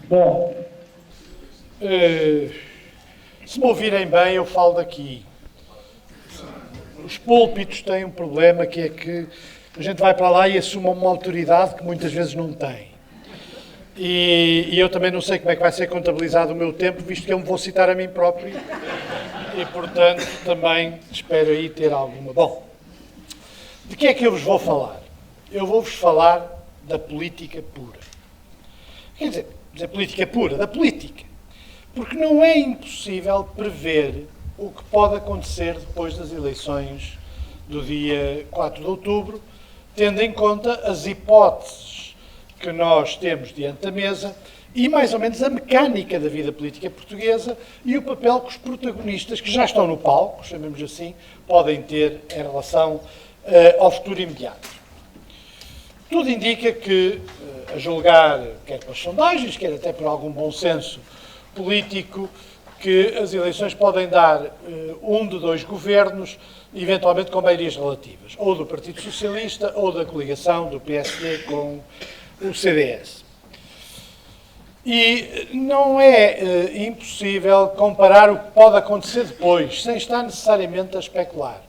Bom, se me ouvirem bem, eu falo daqui. Os púlpitos têm um problema, que é que a gente vai para lá e assume uma autoridade que muitas vezes não tem. E eu também não sei como é que vai ser contabilizado o meu tempo, visto que eu me vou citar a mim próprio. E, portanto, também espero aí ter alguma... Bom, de que é que eu vos vou falar? Eu vou-vos falar da política pura. Quer dizer, política pura, da política. Porque não é impossível prever o que pode acontecer depois das eleições do dia 4 de outubro, tendo em conta as hipóteses que nós temos diante da mesa e, mais ou menos, a mecânica da vida política portuguesa e o papel que os protagonistas, que já estão no palco, chamemos assim, podem ter em relação ao futuro imediato. Tudo indica que, a julgar, quer pelas sondagens, quer até por algum bom senso político, que as eleições podem dar um de dois governos, eventualmente com maiorias relativas, ou do Partido Socialista ou da coligação do PSD com o CDS. E não é impossível comparar o que pode acontecer depois, sem estar necessariamente a especular.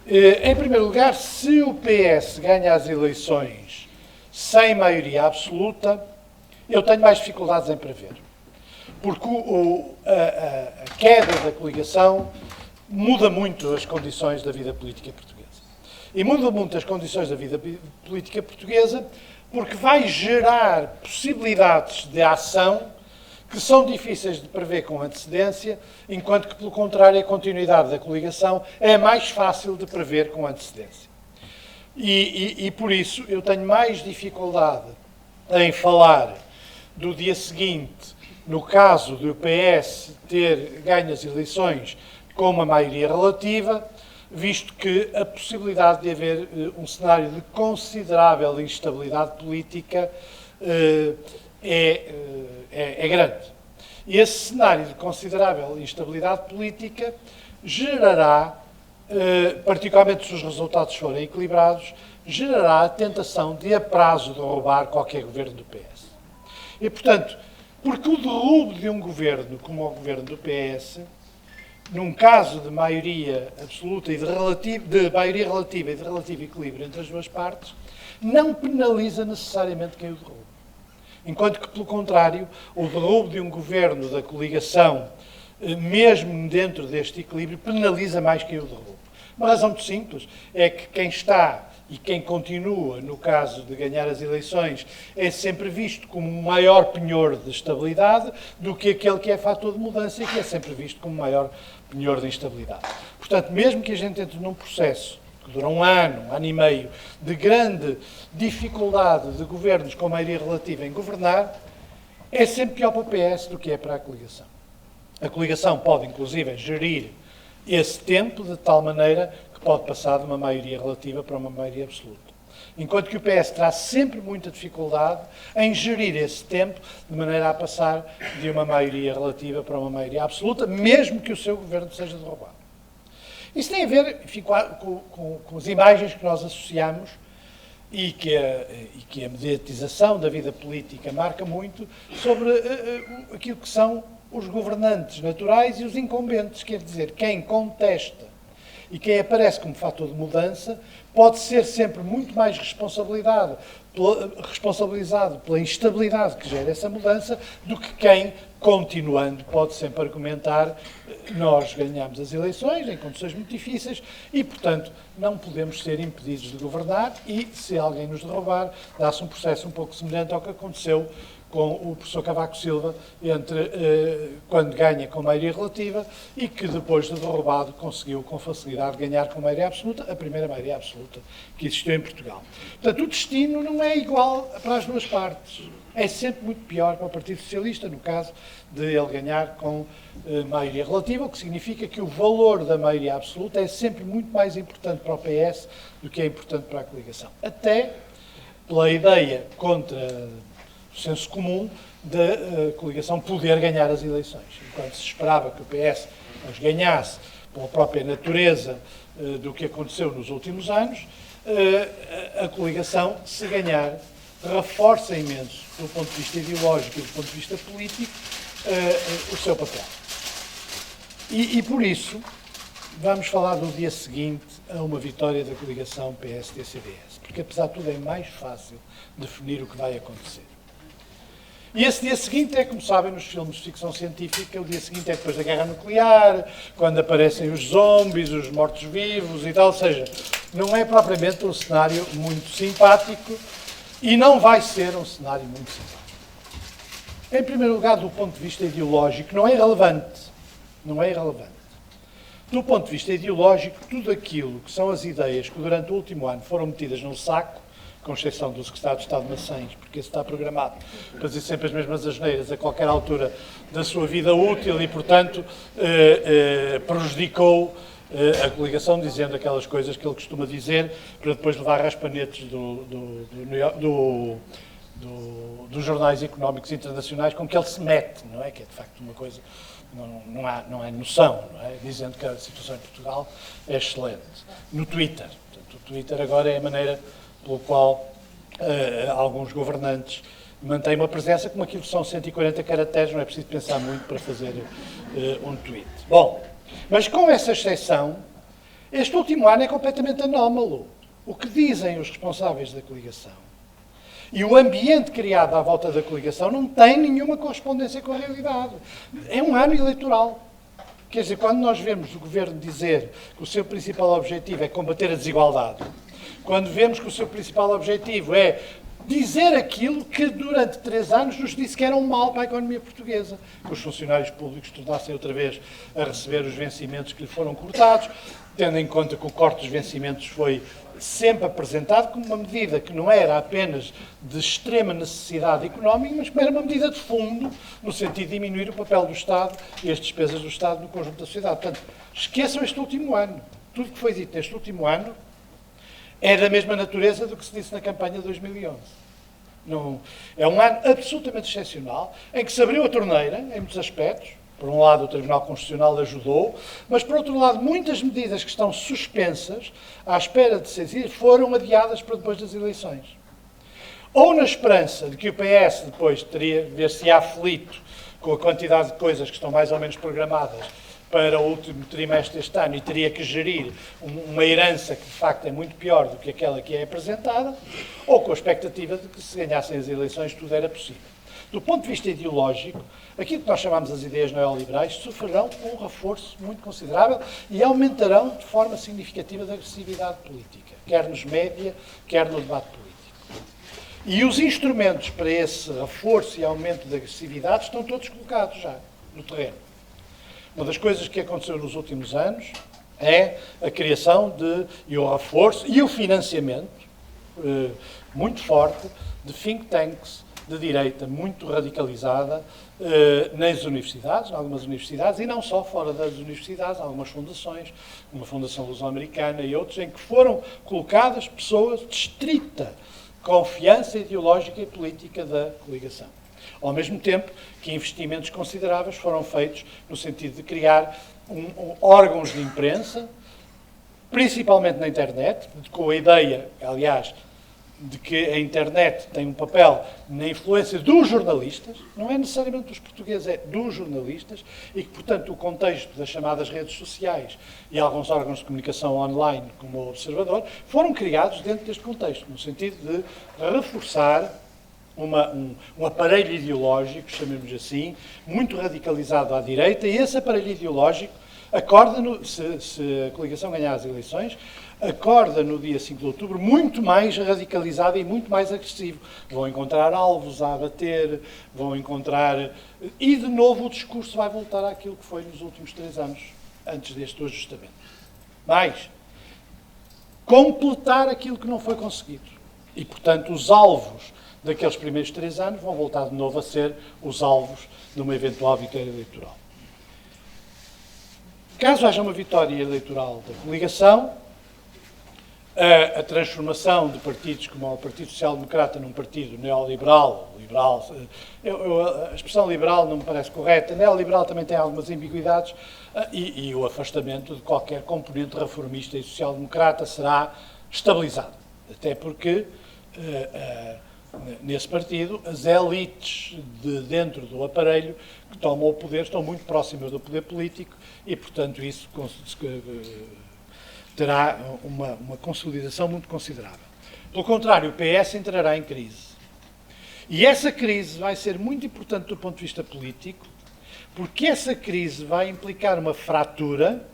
Em primeiro lugar, se o PS ganha as eleições sem maioria absoluta, eu tenho mais dificuldades em prever. Porque a queda da coligação muda muito as condições da vida política portuguesa. E muda muito as condições da vida política portuguesa porque vai gerar possibilidades de ação que são difíceis de prever com antecedência, enquanto que, pelo contrário, a continuidade da coligação é mais fácil de prever com antecedência. E por isso eu tenho mais dificuldade em falar do dia seguinte, no caso do PS ter ganho as eleições com uma maioria relativa, visto que a possibilidade de haver um cenário de considerável instabilidade política é grande. E esse cenário de considerável instabilidade política gerará, particularmente se os resultados forem equilibrados, gerará a tentação de, a prazo, derrubar qualquer governo do PS. E, portanto, porque o derrubo de um governo como o governo do PS, num caso de maioria absoluta e de maioria relativa e de relativo equilíbrio entre as duas partes, não penaliza necessariamente quem o derruba. Enquanto que, pelo contrário, o derrubo de um governo da coligação, mesmo dentro deste equilíbrio, penaliza mais quem o derruba. Uma razão muito simples é que quem está e quem continua, no caso de ganhar as eleições, é sempre visto como um maior penhor de estabilidade do que aquele que é fator de mudança e que é sempre visto como maior penhor de instabilidade. Portanto, mesmo que a gente entre num processo que dura um ano e meio, de grande dificuldade de governos com maioria relativa em governar, é sempre pior para o PS do que é para a coligação. A coligação pode, inclusive, gerir esse tempo de tal maneira que pode passar de uma maioria relativa para uma maioria absoluta. Enquanto que o PS terá sempre muita dificuldade em gerir esse tempo de maneira a passar de uma maioria relativa para uma maioria absoluta, mesmo que o seu governo seja derrubado. Isso tem a ver, enfim, com as imagens que nós associamos e que a mediatização da vida política marca muito sobre aquilo que são os governantes naturais e os incumbentes. Quer dizer, quem contesta e quem aparece como fator de mudança pode ser sempre muito mais responsabilizado pela instabilidade que gera essa mudança do que quem, continuando, pode sempre argumentar: nós ganhamos as eleições em condições muito difíceis e, portanto, não podemos ser impedidos de governar e, se alguém nos derrubar, dá-se um processo um pouco semelhante ao que aconteceu com o professor Cavaco Silva, quando ganha com maioria relativa e que, depois de derrubado, conseguiu com facilidade ganhar com maioria absoluta, a primeira maioria absoluta que existiu em Portugal. Portanto, o destino não é igual para as duas partes. É sempre muito pior para o Partido Socialista, no caso de ele ganhar com maioria relativa, o que significa que o valor da maioria absoluta é sempre muito mais importante para o PS do que é importante para a coligação. Até pela ideia contra o senso comum da coligação poder ganhar as eleições. Enquanto se esperava que o PS as ganhasse pela própria natureza do que aconteceu nos últimos anos, a coligação, se ganhar, reforça imenso, do ponto de vista ideológico e do ponto de vista político, o seu papel. E por isso, vamos falar do dia seguinte a uma vitória da coligação PSD-CDS, porque apesar de tudo é mais fácil definir o que vai acontecer. E esse dia seguinte é, como sabem, nos filmes de ficção científica, o dia seguinte é depois da guerra nuclear, quando aparecem os zombies, os mortos-vivos e tal, ou seja, não é propriamente um cenário muito simpático e não vai ser um cenário muito simpático. Em primeiro lugar, do ponto de vista ideológico, não é irrelevante. Não é irrelevante. Do ponto de vista ideológico, tudo aquilo que são as ideias que durante o último ano foram metidas no saco, com exceção do secretário de Estado de Maçães, porque esse está programado para dizer sempre as mesmas asneiras a qualquer altura da sua vida útil e, portanto, prejudicou a coligação dizendo aquelas coisas que ele costuma dizer para depois levar raspanetes dos jornais económicos internacionais com que ele se mete, não é? Que é de facto uma coisa, não há noção, não é? Dizendo que a situação em Portugal é excelente. No Twitter. Portanto, o Twitter agora é a maneira pelo qual alguns governantes mantêm uma presença, como aquilo que são 140 caracteres, não é preciso pensar muito para fazer um tweet. Bom, mas com essa exceção, este último ano é completamente anómalo. O que dizem os responsáveis da coligação e o ambiente criado à volta da coligação não tem nenhuma correspondência com a realidade. É um ano eleitoral. Quer dizer, quando nós vemos o governo dizer que o seu principal objetivo é combater a desigualdade, quando vemos que o seu principal objetivo é dizer aquilo que durante 3 anos nos disse que era um mal para a economia portuguesa, que os funcionários públicos tornassem outra vez a receber os vencimentos que lhe foram cortados, tendo em conta que o corte dos vencimentos foi sempre apresentado como uma medida que não era apenas de extrema necessidade económica, mas que era uma medida de fundo, no sentido de diminuir o papel do Estado e as despesas do Estado no conjunto da sociedade. Portanto, esqueçam este último ano. Tudo que foi dito neste último ano é da mesma natureza do que se disse na campanha de 2011. Não, é um ano absolutamente excepcional, em que se abriu a torneira, em muitos aspectos. Por um lado, o Tribunal Constitucional ajudou, mas, por outro lado, muitas medidas que estão suspensas, à espera de ser, foram adiadas para depois das eleições. Ou na esperança de que o PS depois teria ver-se aflito com a quantidade de coisas que estão mais ou menos programadas para o último trimestre deste ano e teria que gerir uma herança que, de facto, é muito pior do que aquela que é apresentada, ou com a expectativa de que, se ganhassem as eleições, tudo era possível. Do ponto de vista ideológico, aquilo que nós chamamos as ideias neoliberais sofrerão um reforço muito considerável e aumentarão de forma significativa a agressividade política, quer nos média, quer no debate político. E os instrumentos para esse reforço e aumento da agressividade estão todos colocados já no terreno. Uma das coisas que aconteceu nos últimos anos é a criação e o reforço e o financiamento muito forte de think tanks de direita muito radicalizada nas universidades, em algumas universidades, e não só fora das universidades, algumas fundações, uma fundação luso-americana e outros, em que foram colocadas pessoas de estrita confiança ideológica e política da coligação. Ao mesmo tempo que investimentos consideráveis foram feitos no sentido de criar órgãos de imprensa, principalmente na internet, com a ideia, aliás, de que a internet tem um papel na influência dos jornalistas, não é necessariamente dos portugueses, é dos jornalistas, e que, portanto, o contexto das chamadas redes sociais e alguns órgãos de comunicação online, como o Observador, foram criados dentro deste contexto, no sentido de reforçar um aparelho ideológico, chamemos assim, muito radicalizado à direita, e esse aparelho ideológico acorda, se a coligação ganhar as eleições, acorda no dia 5 de outubro muito mais radicalizado e muito mais agressivo. Vão encontrar alvos a abater, vão encontrar... E, de novo, o discurso vai voltar àquilo que foi nos últimos 3 anos, antes deste ajustamento. Mais, completar aquilo que não foi conseguido. E, portanto, os alvos daqueles primeiros 3 anos vão voltar de novo a ser os alvos de uma eventual vitória eleitoral. Caso haja uma vitória eleitoral da coligação, a transformação de partidos como o Partido Social Democrata num partido neoliberal, a expressão liberal não me parece correta, neoliberal também tem algumas ambiguidades, e o afastamento de qualquer componente reformista e social-democrata será estabilizado. Até porque nesse partido, as elites de dentro do aparelho que tomam o poder estão muito próximas do poder político e, portanto, isso terá uma consolidação muito considerável. Pelo contrário, o PS entrará em crise. E essa crise vai ser muito importante do ponto de vista político, porque essa crise vai implicar uma fratura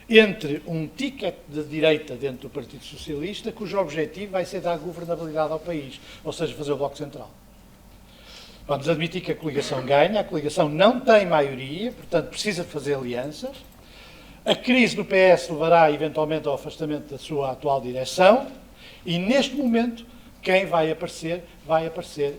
entre um ticket de direita dentro do Partido Socialista, cujo objetivo vai ser dar governabilidade ao país, ou seja, fazer o Bloco Central. Vamos admitir que a coligação ganha, a coligação não tem maioria, portanto precisa fazer alianças. A crise do PS levará eventualmente ao afastamento da sua atual direção e, neste momento, quem vai aparecer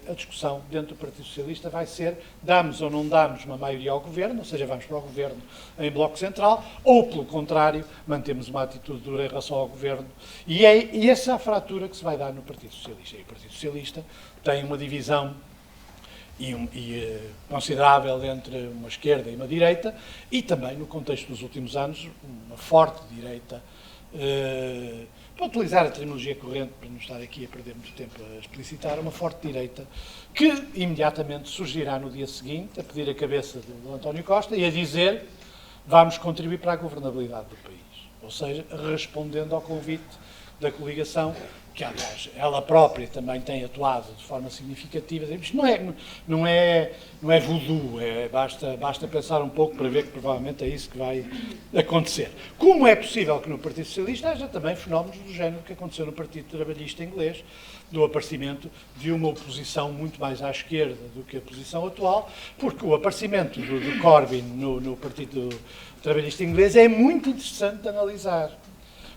a discussão dentro do Partido Socialista, vai ser damos ou não damos uma maioria ao governo, ou seja, vamos para o governo em Bloco Central, ou, pelo contrário, mantemos uma atitude dura em relação ao governo. E é essa a fratura que se vai dar no Partido Socialista. E o Partido Socialista tem uma divisão considerável entre uma esquerda e uma direita, e também, no contexto dos últimos anos, uma forte direita. Para utilizar a terminologia corrente, para não estar aqui a perder muito tempo a explicitar, uma forte direita que imediatamente surgirá no dia seguinte a pedir a cabeça do António Costa e a dizer vamos contribuir para a governabilidade do país. Ou seja, respondendo ao convite da coligação, que aliás ela própria também tem atuado de forma significativa. Isto não é voodoo, basta pensar um pouco para ver que provavelmente é isso que vai acontecer. Como é possível que no Partido Socialista haja também fenómenos do género que aconteceu no Partido Trabalhista inglês, do aparecimento de uma oposição muito mais à esquerda do que a posição atual, porque o aparecimento do Corbyn no Partido Trabalhista inglês é muito interessante de analisar,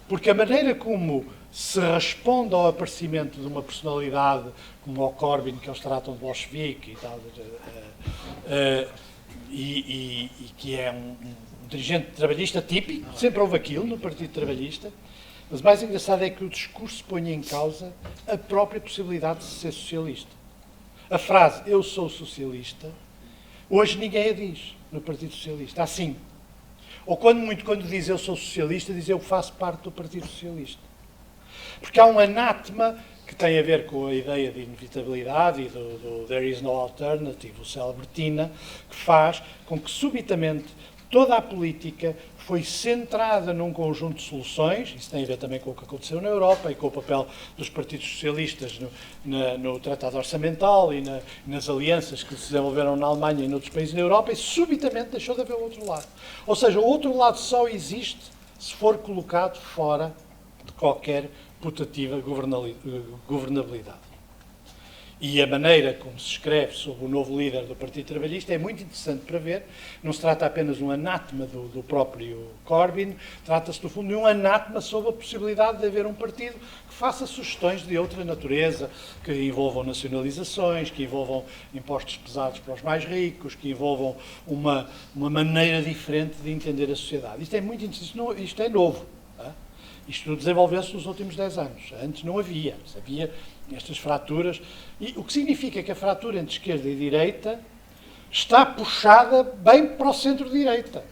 porque a maneira como se responde ao aparecimento de uma personalidade como o Corbyn, que eles tratam de bolchevique e tal, e que é um dirigente trabalhista típico, sempre houve aquilo no Partido Trabalhista, mas o mais engraçado é que o discurso põe em causa a própria possibilidade de ser socialista. A frase, eu sou socialista, hoje ninguém a diz no Partido Socialista, assim. Ou quando diz eu sou socialista, diz eu faço parte do Partido Socialista. Porque há um anátema que tem a ver com a ideia de inevitabilidade e do there is no alternative, o célebre Tina, que faz com que subitamente toda a política foi centrada num conjunto de soluções, isso tem a ver também com o que aconteceu na Europa e com o papel dos partidos socialistas no Tratado Orçamental e nas alianças que se desenvolveram na Alemanha e noutros países da Europa, e subitamente deixou de haver o outro lado. Ou seja, o outro lado só existe se for colocado fora de qualquer putativa governabilidade. E a maneira como se escreve sobre o novo líder do Partido Trabalhista é muito interessante para ver. Não se trata apenas de um anátema do próprio Corbyn, trata-se, no fundo, de um anátema sobre a possibilidade de haver um partido que faça sugestões de outra natureza, que envolvam nacionalizações, que envolvam impostos pesados para os mais ricos, que envolvam uma maneira diferente de entender a sociedade. Isto é muito interessante, isto é novo. Isto desenvolveu-se nos últimos 10 anos. Antes não havia. Havia estas fraturas. E o que significa que a fratura entre esquerda e direita está puxada bem para o centro-direita.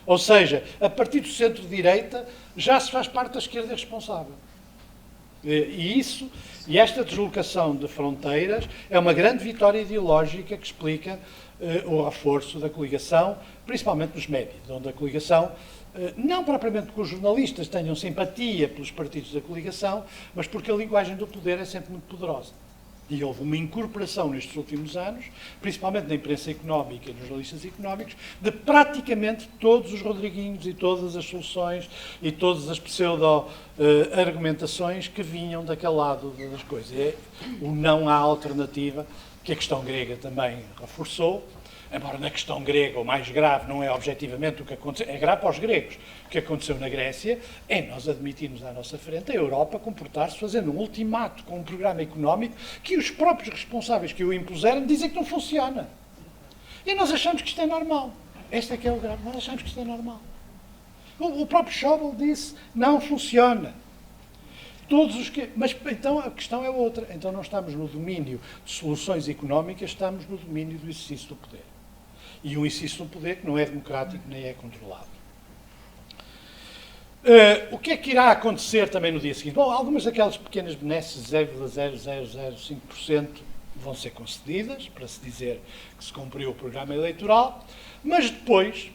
Ou seja, a partir do centro-direita já se faz parte da esquerda responsável. E esta deslocação de fronteiras é uma grande vitória ideológica que explica o reforço da coligação, principalmente nos médias, onde a coligação, não propriamente porque os jornalistas tenham simpatia pelos partidos da coligação, mas porque a linguagem do poder é sempre muito poderosa. E houve uma incorporação nestes últimos anos, principalmente na imprensa económica e nos jornalistas económicos, de praticamente todos os Rodriguinhos e todas as soluções e todas as pseudo-argumentações que vinham daquele lado das coisas. É o não há alternativa, que a questão grega também reforçou, embora na questão grega o mais grave não é objetivamente o que aconteceu, é grave para os gregos. O que aconteceu na Grécia é nós admitirmos à nossa frente a Europa comportar-se fazendo um ultimato com um programa económico que os próprios responsáveis que o impuseram dizem que não funciona. E nós achamos que isto é normal. Este é que é o grave. Nós achamos que isto é normal. O próprio Schäuble disse, não funciona. Mas então a questão é outra. Então não estamos no domínio de soluções económicas, estamos no domínio do exercício do poder. E um exercício do poder que não é democrático nem é controlado. O que é que irá acontecer também no dia seguinte? Bom, algumas daquelas pequenas benesses, 0,0005%, vão ser concedidas, para se dizer que se cumpriu o programa eleitoral, mas depois,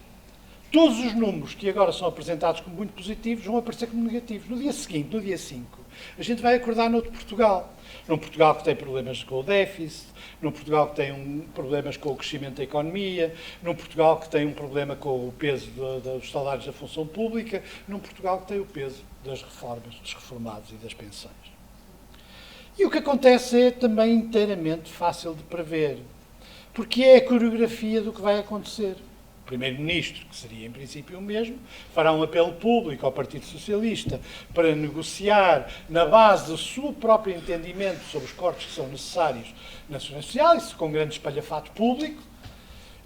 todos os números que agora são apresentados como muito positivos vão aparecer como negativos. No dia seguinte, no dia 5, a gente vai acordar noutro Portugal. Num Portugal que tem problemas com o déficit, num Portugal que tem problemas com o crescimento da economia, num Portugal que tem um problema com o peso dos salários da função pública, num Portugal que tem o peso das reformas, dos reformados e das pensões. E o que acontece é também inteiramente fácil de prever, porque é a coreografia do que vai acontecer. O Primeiro-Ministro, que seria em princípio o mesmo, fará um apelo público ao Partido Socialista para negociar, na base do seu próprio entendimento sobre os cortes que são necessários na Segurança Social, isso com grande espalhafato público,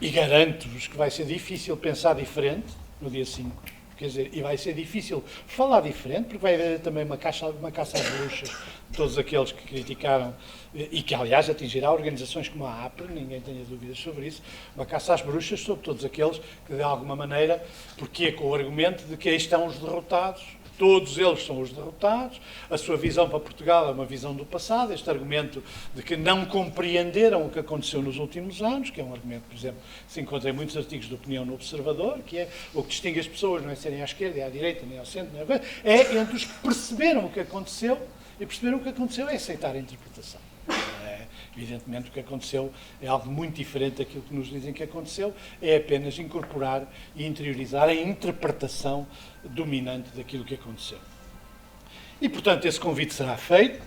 e garanto-vos que vai ser difícil pensar diferente no dia 5. Quer dizer, e vai ser difícil falar diferente, porque vai haver também uma caça às bruxas de todos aqueles que criticaram, e que, aliás, atingirá organizações como a APRE, ninguém tenha dúvidas sobre isso, uma caça às bruxas sobre todos aqueles que, de alguma maneira, porque com o argumento de que aí estão os derrotados, todos eles são os derrotados, a sua visão para Portugal é uma visão do passado, este argumento de que não compreenderam o que aconteceu nos últimos anos, que é um argumento, por exemplo, que se encontra em muitos artigos de opinião no Observador, que é o que distingue as pessoas, não é serem à esquerda, à direita, nem ao centro, nem coisa, é entre os que perceberam o que aconteceu, e perceberam o que aconteceu é aceitar a interpretação. Evidentemente, o que aconteceu é algo muito diferente daquilo que nos dizem que aconteceu, é apenas incorporar e interiorizar a interpretação dominante daquilo que aconteceu. E, portanto, esse convite será feito.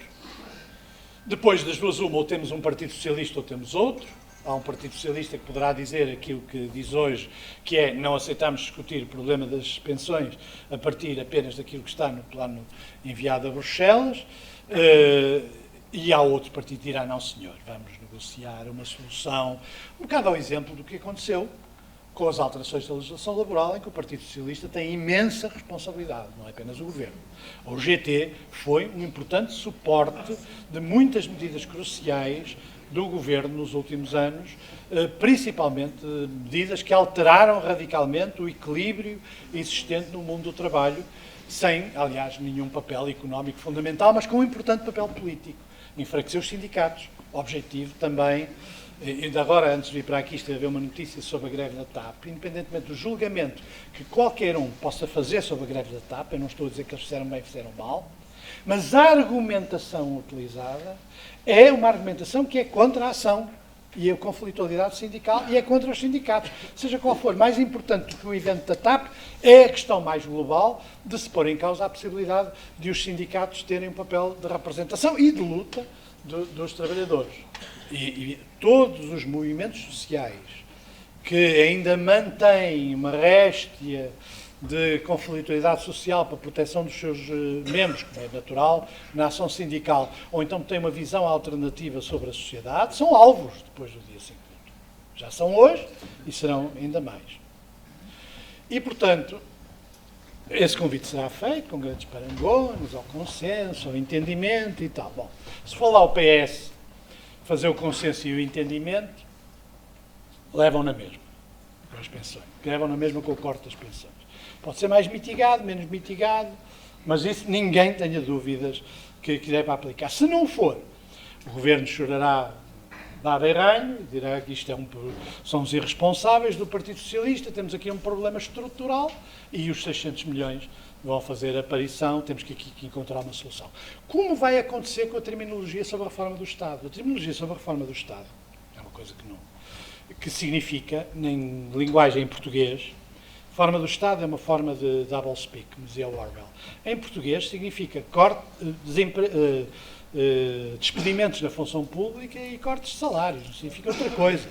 Depois das duas, uma, ou temos um Partido Socialista ou temos outro. Há um Partido Socialista que poderá dizer aquilo que diz hoje, que é não aceitamos discutir o problema das pensões a partir apenas daquilo que está no plano enviado a Bruxelas. E há outro partido que dirá, não senhor, vamos negociar uma solução, um bocado ao exemplo do que aconteceu com as alterações da legislação laboral, em que o Partido Socialista tem imensa responsabilidade, não é apenas o Governo. O GT foi um importante suporte de muitas medidas cruciais do Governo nos últimos anos, principalmente medidas que alteraram radicalmente o equilíbrio existente no mundo do trabalho, sem, aliás, nenhum papel económico fundamental, mas com um importante papel político. Enfraquecer os sindicatos. Objetivo também, ainda agora, antes de vir para aqui, esteve a ver uma notícia sobre a greve da TAP, independentemente do julgamento que qualquer um possa fazer sobre a greve da TAP, eu não estou a dizer que eles fizeram bem, fizeram mal, mas a argumentação utilizada é uma argumentação que é contra a ação e a conflitualidade sindical e é contra os sindicatos. Seja qual for, mais importante do que o evento da TAP é a questão mais global de se pôr em causa a possibilidade de os sindicatos terem um papel de representação e de luta dos trabalhadores. E todos os movimentos sociais que ainda mantêm uma réstia de conflitualidade social para a proteção dos seus membros, como é natural, na ação sindical, ou então têm uma visão alternativa sobre a sociedade, são alvos depois do dia 5 de outubro. Já são hoje e serão ainda mais. E, portanto, esse convite será feito com grandes parangones, ao consenso, ao entendimento e tal. Bom, se for lá o PS fazer o consenso e o entendimento, levam na mesma com as pensões. Levam na mesma com o corte das pensões. Pode ser mais mitigado, menos mitigado, mas isso ninguém tenha dúvidas que deve aplicar. Se não for, o Governo chorará dado erranho, dirá que isto são os irresponsáveis do Partido Socialista, temos aqui um problema estrutural e os 600 milhões vão fazer aparição, temos que aqui encontrar uma solução. Como vai acontecer com a terminologia sobre a reforma do Estado? A terminologia sobre a reforma do Estado é uma coisa que significa, em linguagem em português, forma do Estado é uma forma de double speak, como dizia o Orwell. Em português significa despedimentos na função pública e cortes de salários, não significa outra coisa.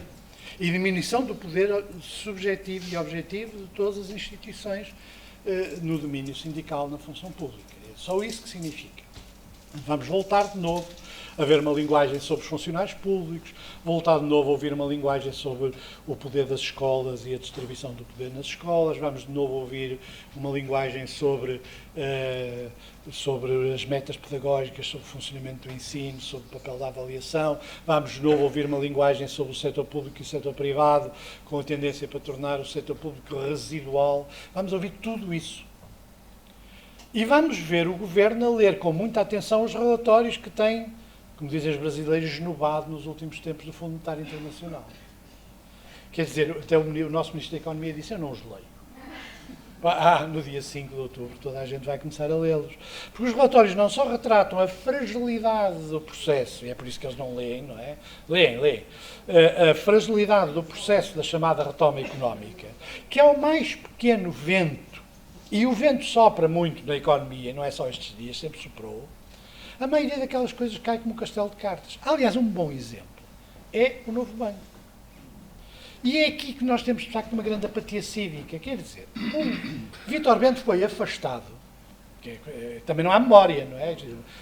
E diminuição do poder subjetivo e objetivo de todas as instituições no domínio sindical na função pública. É só isso que significa. Vamos voltar de novo a ver uma linguagem sobre os funcionários públicos, voltar de novo a ouvir uma linguagem sobre o poder das escolas e a distribuição do poder nas escolas, vamos de novo ouvir uma linguagem sobre as metas pedagógicas, sobre o funcionamento do ensino, sobre o papel da avaliação, vamos de novo ouvir uma linguagem sobre o setor público e o setor privado, com a tendência para tornar o setor público residual, vamos ouvir tudo isso. E vamos ver o Governo a ler com muita atenção os relatórios que tem, como dizem os brasileiros, esnobado nos últimos tempos do Fundo Monetário Internacional. Quer dizer, até o nosso Ministro da Economia disse, eu não os leio. No dia 5 de outubro toda a gente vai começar a lê-los. Porque os relatórios não só retratam a fragilidade do processo, e é por isso que eles não leem, não é? Leem. A fragilidade do processo da chamada retoma económica, que é o mais pequeno vento, e o vento sopra muito na economia, não é só estes dias, sempre soprou, a maioria daquelas coisas cai como um castelo de cartas. Aliás, um bom exemplo é o novo banco. E é aqui que nós temos, de facto, uma grande apatia cívica. Quer dizer, Vítor Bento foi afastado. Também não há memória, não é?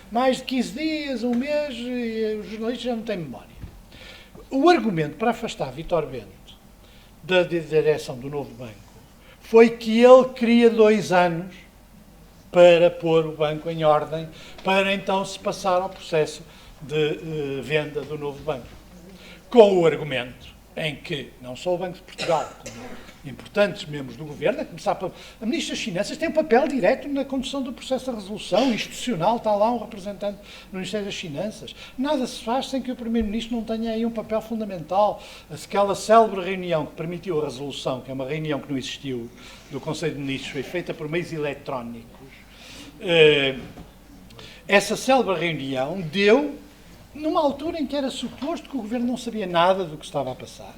Mais de 15 dias, um mês, e os jornalistas já não têm memória. O argumento para afastar Vítor Bento da direção do novo banco foi que ele queria 2 anos para pôr o banco em ordem, para então se passar ao processo de venda do novo banco. Com o argumento em que não só o Banco de Portugal, como importantes membros do Governo, a começar pela... A Ministra das Finanças tem um papel direto na condução do processo de resolução institucional, está lá um representante do Ministério das Finanças. Nada se faz sem que o Primeiro-Ministro não tenha aí um papel fundamental. Aquela célebre reunião que permitiu a resolução, que é uma reunião que não existiu, do Conselho de Ministros, foi feita por meios eletrónicos. Essa célebre reunião deu numa altura em que era suposto que o Governo não sabia nada do que estava a passar,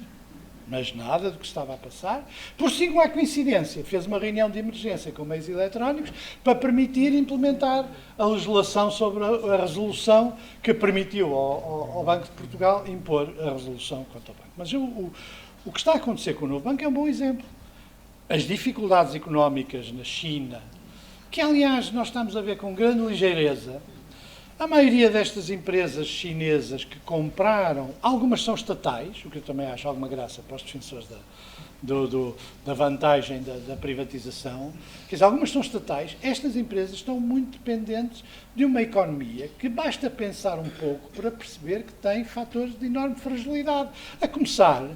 mas nada do que estava a passar, por singular coincidência, fez uma reunião de emergência com meios eletrónicos para permitir implementar a legislação sobre a resolução que permitiu ao Banco de Portugal impor a resolução quanto ao banco. Mas o que está a acontecer com o novo banco é um bom exemplo. As dificuldades económicas na China, que aliás nós estamos a ver com grande ligeireza. A maioria destas empresas chinesas que compraram, algumas são estatais, o que eu também acho alguma graça para os defensores da vantagem da privatização, quer dizer, algumas são estatais, estas empresas estão muito dependentes de uma economia que basta pensar um pouco para perceber que tem fatores de enorme fragilidade, a começar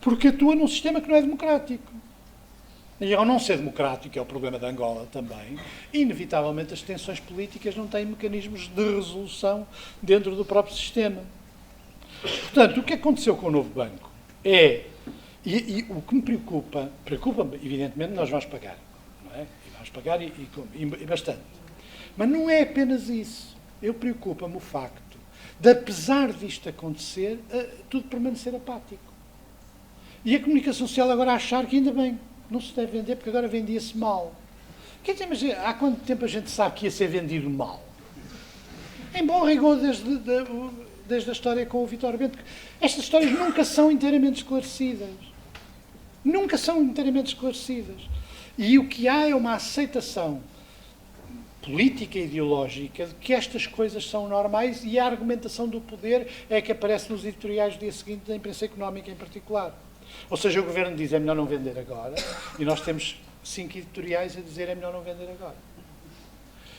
porque atua num sistema que não é democrático. E ao não ser democrático, é o problema de Angola também, inevitavelmente as tensões políticas não têm mecanismos de resolução dentro do próprio sistema. Portanto, o que aconteceu com o novo banco é, e o que me preocupa evidentemente, nós vamos pagar, não é? E vamos pagar e bastante. Mas não é apenas isso. Preocupa-me o facto de, apesar disto acontecer, tudo permanecer apático. E a comunicação social agora achar que ainda bem, não se deve vender porque agora vendia-se mal. Quer dizer, mas há quanto tempo a gente sabe que ia ser vendido mal? Em bom rigor desde a história com o Vítor Bento. Estas histórias nunca são inteiramente esclarecidas. Nunca são inteiramente esclarecidas. E o que há é uma aceitação política e ideológica de que estas coisas são normais e a argumentação do poder é que aparece nos editoriais do dia seguinte da imprensa económica em particular. Ou seja, o Governo diz é melhor não vender agora e nós temos 5 editoriais a dizer é melhor não vender agora.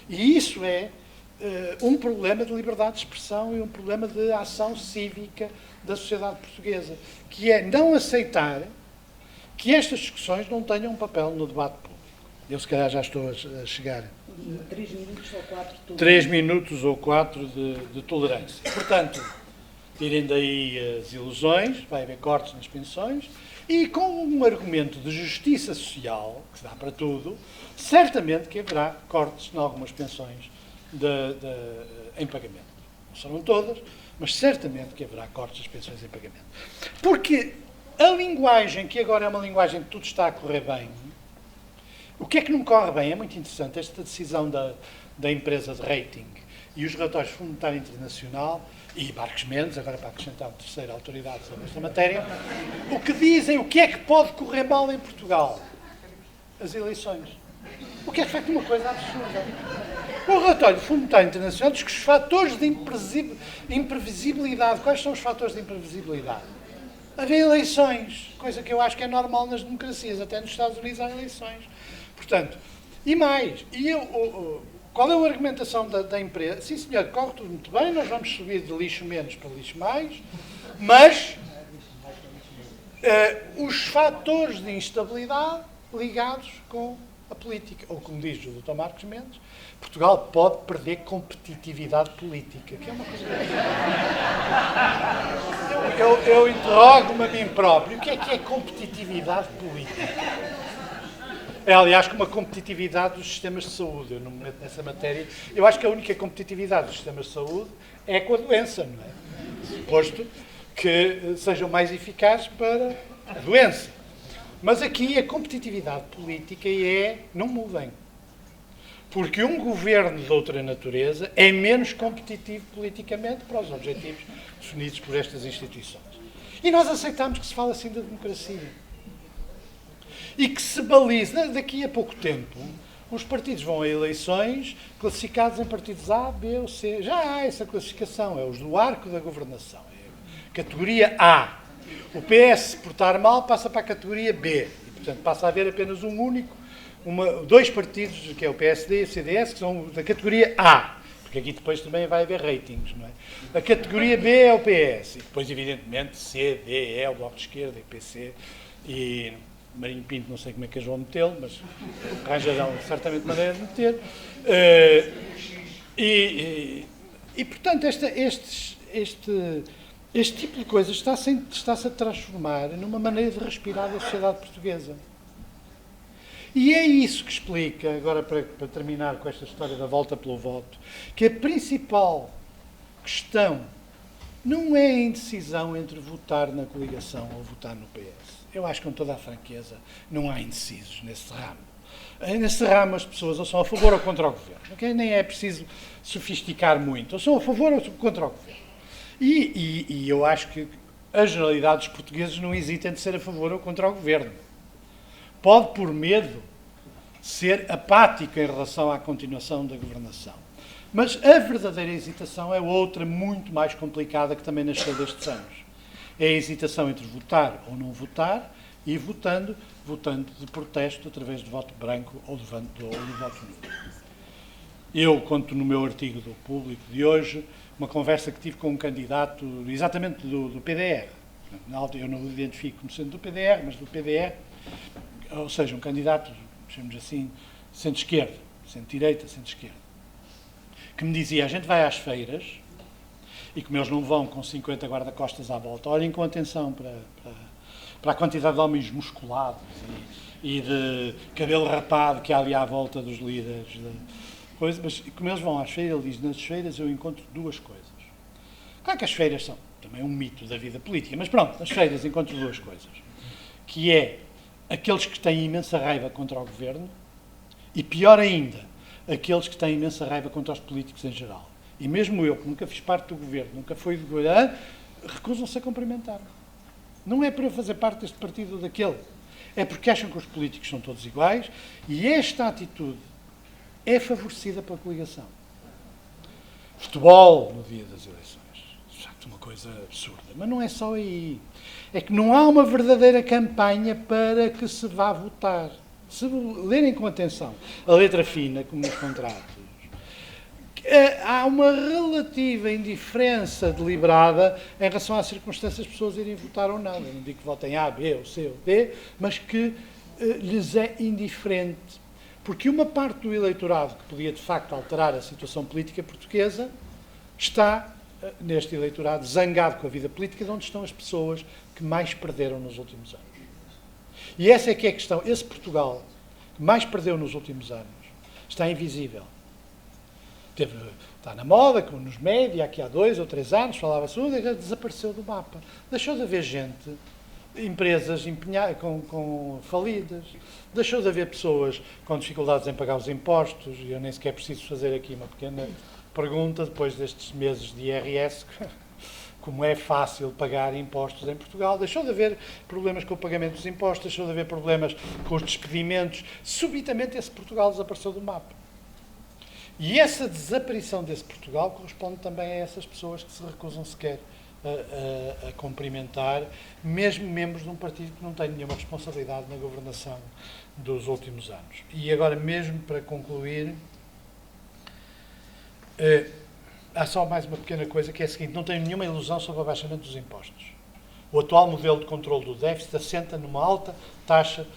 E isso é um problema de liberdade de expressão e um problema de ação cívica da sociedade portuguesa, que é não aceitar que estas discussões não tenham um papel no debate público. Eu, se calhar, já estou a chegar. 3 minutos ou 4 de tolerância. 3 minutos ou 4 de tolerância. Portanto, tirem daí as ilusões, vai haver cortes nas pensões, e com um argumento de justiça social, que dá para tudo, certamente que haverá cortes em algumas pensões em pagamento. Não serão todas, mas certamente que haverá cortes das pensões em pagamento. Porque a linguagem, que agora é uma linguagem que tudo está a correr bem, o que é que não corre bem? É muito interessante esta decisão da empresa de rating e os relatórios do Fundo Monetário Internacional e Marcos Mendes, agora para acrescentar uma terceira autoridade sobre esta matéria, o que dizem, o que é que pode correr mal em Portugal? As eleições. O que é, de facto, uma coisa absurda. O relatório do Fundo Monetário Internacional diz que os fatores de imprevisibilidade, quais são os fatores de imprevisibilidade? Haver eleições, coisa que eu acho que é normal nas democracias, até nos Estados Unidos há eleições. Portanto, e mais, qual é a argumentação da empresa? Sim, senhor, corre tudo muito bem, nós vamos subir de lixo menos para lixo mais, mas os fatores de instabilidade ligados com a política. Ou, como diz o Dr. Marcos Mendes, Portugal pode perder competitividade política, que é uma coisa... Eu interrogo-me a mim próprio, o que é competitividade política? É, aliás, como a competitividade dos sistemas de saúde. Eu não me meto nessa matéria. Eu acho que a única competitividade dos sistemas de saúde é com a doença, não é? Suposto que sejam mais eficazes para a doença. Mas aqui a competitividade política não mudem. Porque um governo de outra natureza é menos competitivo politicamente para os objetivos definidos por estas instituições. E nós aceitamos que se fala assim da democracia. E que se baliza, daqui a pouco tempo, os partidos vão a eleições classificados em partidos A, B ou C. Já há essa classificação, é os do arco da governação. É categoria A. O PS, se portar mal, passa para a categoria B. E, portanto, passa a haver apenas dois partidos, que é o PSD e o CDS, que são da categoria A. Porque aqui depois também vai haver ratings, não é? A categoria B é o PS. E depois, evidentemente, C, D, E, o Bloco de Esquerda, e PC. E Marinho Pinto, não sei como é que eles vão metê-lo, mas arranjarão certamente maneira de meter. Portanto, este tipo de coisas está-se a transformar numa maneira de respirar da sociedade portuguesa. E é isso que explica, agora para terminar com esta história da volta pelo voto, que a principal questão não é a indecisão entre votar na coligação ou votar no PS. Eu acho que, com toda a franqueza, não há indecisos nesse ramo. Nesse ramo as pessoas ou são a favor ou contra o governo. Okay? Nem é preciso sofisticar muito. Ou são a favor ou contra o governo. E eu acho que a generalidade dos portugueses não hesitam de ser a favor ou contra o governo. Pode, por medo, ser apático em relação à continuação da governação. Mas a verdadeira hesitação é outra, muito mais complicada, que também nasceu destes anos. É a hesitação entre votar ou não votar e votando de protesto através de voto branco ou de voto nulo. Eu conto no meu artigo do Público de hoje uma conversa que tive com um candidato exatamente do PDR. Eu não o identifico como sendo do PDR, mas do PDR, ou seja, um candidato, chamemos assim, centro-esquerda, centro-direita, centro-esquerda, que me dizia: a gente vai às feiras e como eles não vão com 50 guarda-costas à volta, olhem com atenção para a quantidade de homens musculados e de cabelo rapado que há ali à volta dos líderes. Mas como eles vão às feiras, ele diz: nas feiras eu encontro duas coisas. Claro que as feiras são também um mito da vida política, mas pronto, nas feiras encontro duas coisas. Que é aqueles que têm imensa raiva contra o governo e, pior ainda, aqueles que têm imensa raiva contra os políticos em geral. E mesmo eu, que nunca fiz parte do governo, nunca fui do governo, recusam-se a cumprimentar. Não é para eu fazer parte deste partido ou daquele. É porque acham que os políticos são todos iguais e esta atitude é favorecida pela coligação. Futebol no dia das eleições. De facto, uma coisa absurda. Mas não é só aí. É que não há uma verdadeira campanha para que se vá votar. Se lerem com atenção a letra fina, como nos contratos, há uma relativa indiferença deliberada em relação às circunstâncias das pessoas irem votar ou não. Eu não digo que votem A, B, ou C ou D, mas que lhes é indiferente. Porque uma parte do eleitorado que podia, de facto, alterar a situação política portuguesa está, neste eleitorado, zangado com a vida política, de onde estão as pessoas que mais perderam nos últimos anos. E essa é que é a questão. Esse Portugal que mais perdeu nos últimos anos está invisível. Está na moda, como nos média, aqui há 2 ou 3 anos, falava-se, desapareceu do mapa. Deixou de haver gente, empresas com falidas, deixou de haver pessoas com dificuldades em pagar os impostos, e eu nem sequer preciso fazer aqui uma pequena pergunta, depois destes meses de IRS, como é fácil pagar impostos em Portugal. Deixou de haver problemas com o pagamento dos impostos, deixou de haver problemas com os despedimentos. Subitamente esse Portugal desapareceu do mapa. E essa desaparição desse Portugal corresponde também a essas pessoas que se recusam sequer a cumprimentar, mesmo membros de um partido que não tem nenhuma responsabilidade na governação dos últimos anos. E agora, mesmo para concluir, há só mais uma pequena coisa, que é a seguinte: não tenho nenhuma ilusão sobre o abaixamento dos impostos. O atual modelo de controle do déficit assenta numa alta taxa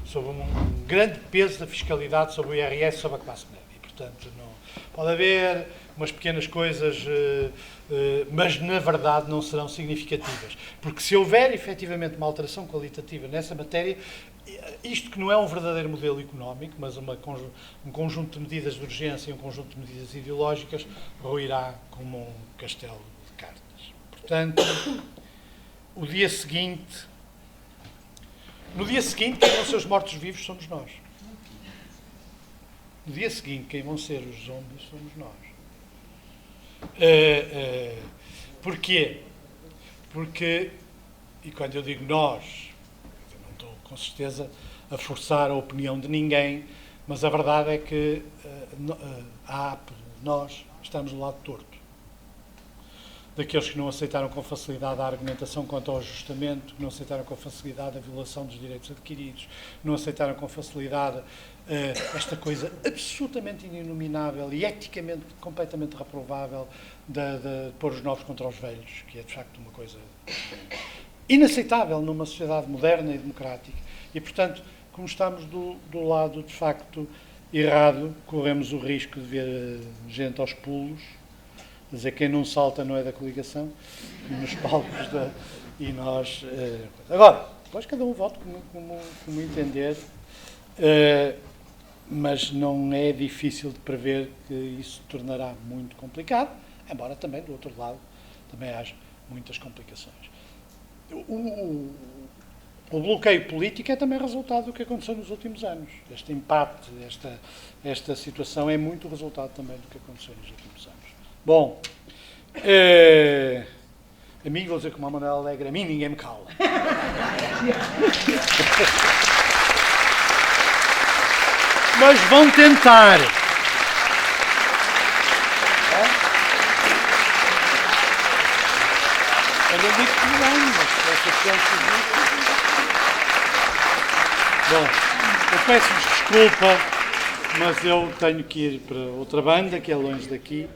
sobre um grande peso da fiscalidade sobre o IRS, sobre a classe média. E, portanto, não, pode haver umas pequenas coisas, mas na verdade não serão significativas. Porque se houver efetivamente uma alteração qualitativa nessa matéria, isto que não é um verdadeiro modelo económico, mas um conjunto de medidas de urgência e um conjunto de medidas ideológicas, ruirá como um castelo de cartas. Portanto, no dia seguinte, quem vão ser os mortos-vivos somos nós. No dia seguinte, quem vão ser os zombies somos nós. Porquê? Porque, e quando eu digo nós, eu não estou com certeza a forçar a opinião de ninguém, mas a verdade é que nós estamos do lado torto. Daqueles que não aceitaram com facilidade a argumentação quanto ao ajustamento, que não aceitaram com facilidade a violação dos direitos adquiridos, não aceitaram com facilidade esta coisa absolutamente inimaginável e eticamente completamente reprovável de pôr os novos contra os velhos, que é de facto uma coisa inaceitável numa sociedade moderna e democrática. E, portanto, como estamos do lado de facto errado, corremos o risco de ver gente aos pulos, dizer quem não salta não é da coligação, nos palcos e nós... Agora, depois cada um vote como entender, mas não é difícil de prever que isso se tornará muito complicado, embora também, do outro lado, também haja muitas complicações. O bloqueio político é também resultado do que aconteceu nos últimos anos. Este empate, esta situação é muito resultado também do que aconteceu nos últimos anos. Bom, a mim, vou dizer como a Manuela Alegre, a mim ninguém me cala. Mas vão tentar. Eu não digo que não, mas essa questão. Bom, eu peço-vos desculpa, mas eu tenho que ir para outra banda, que é longe daqui.